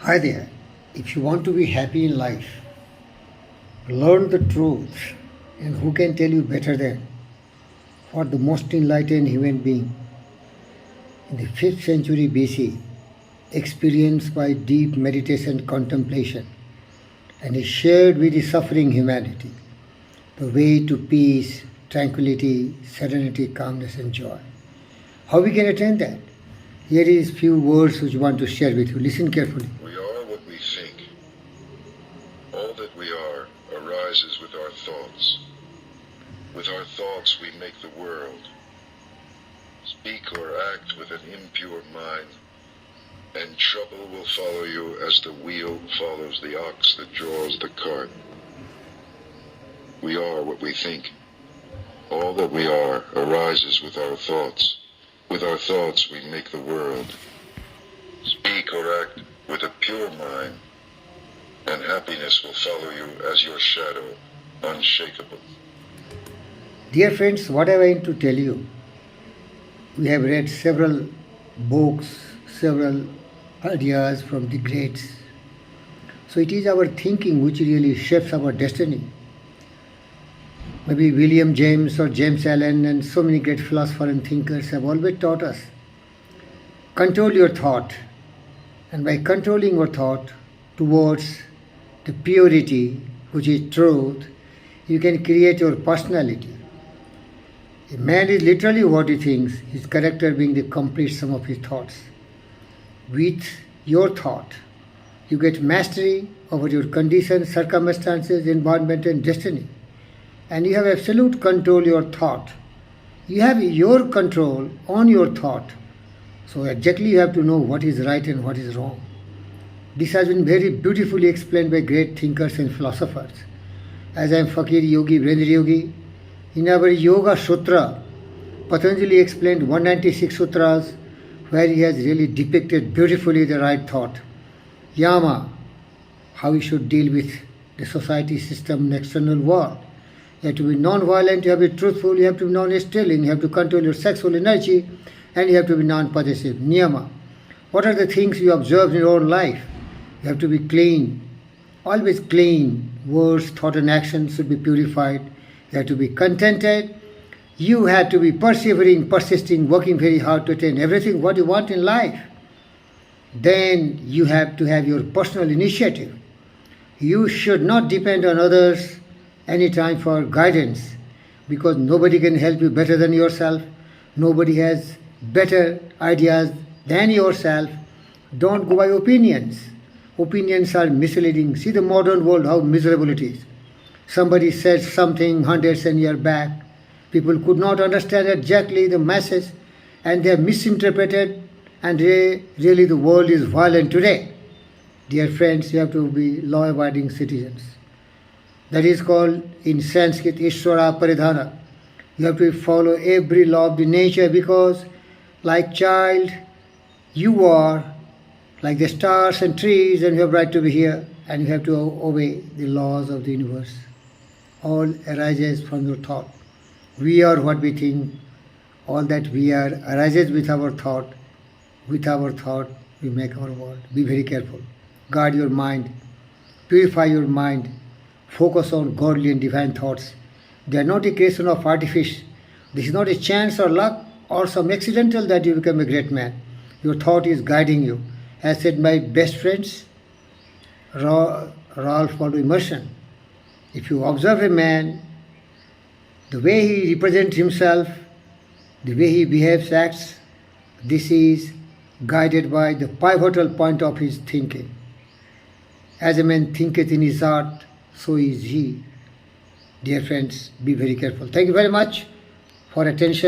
Hi there. If you want to be happy in life, learn the truth. And who can tell you better than what the most enlightened human being in the 5th century BC experienced by deep meditation contemplation and he shared with the suffering humanity the way to peace, tranquility, serenity, calmness and joy. How we can attain that? Here is few words which I want to share with you. Listen carefully. We are what we think. All that we are arises with our thoughts. With our thoughts we make the world. Speak or act with an impure mind, and trouble will follow you as the wheel follows the ox that draws the cart. We are what we think. All that we are arises with our thoughts. With our thoughts we make the world. Speak or act with a pure mind, and happiness will follow you as your shadow, unshakable. Dear friends, what I want to tell you, we have read several books, several ideas from the greats. So it is our thinking which really shapes our destiny. Maybe William James or James Allen and so many great philosophers and thinkers have always taught us, control your thought. And by controlling your thought towards the purity, which is truth, you can create your personality. A man is literally what he thinks, his character being the complete sum of his thoughts. With your thought, you get mastery over your conditions, circumstances, environment and destiny. And you have absolute control your thought. You have your control on your thought. So exactly you have to know what is right and what is wrong. This has been very beautifully explained by great thinkers and philosophers. As I am Fakir Yogi, Virendra Yogi, in our Yoga Sutra, Patanjali explained 196 sutras where he has really depicted beautifully the right thought. Yama, how we should deal with the society system and external world. You have to be non-violent, you have to be truthful, you have to be non-stealing, you have to control your sexual energy, and you have to be non-possessive. Niyama. What are the things you observe in your own life? You have to be clean, always clean. Words, thought and action should be purified. You have to be contented. You have to be persevering, persisting, working very hard to attain everything what you want in life. Then you have to have your personal initiative. You should not depend on others anytime for guidance, because nobody can help you better than yourself. Nobody has better ideas than yourself. Don't go by opinions. Opinions are misleading. See the modern world, how miserable it is. Somebody says something hundreds and years back. People could not understand exactly the message and they have misinterpreted, and really the world is violent today. Dear friends, you have to be law-abiding citizens. That is called in Sanskrit Ishvara Paridhana. You have to follow every law of the nature, because like child you are like the stars and trees, and you have right to be here, and you have to obey the laws of the universe. All arises from your thought. We are what we think. All that we are arises with our thought. With our thought we make our world. Be very careful. Guard your mind. Purify your mind. Focus on godly and divine thoughts. They are not a creation of artifice. This is not a chance or luck or some accidental that you become a great man. Your thought is guiding you. As said my best friends, Ralph Waldo Emerson, if you observe a man, the way he represents himself, the way he behaves, acts, this is guided by the pivotal point of his thinking. As a man thinketh in his heart, so is he. Dear friends, be very careful. Thank you very much for attention.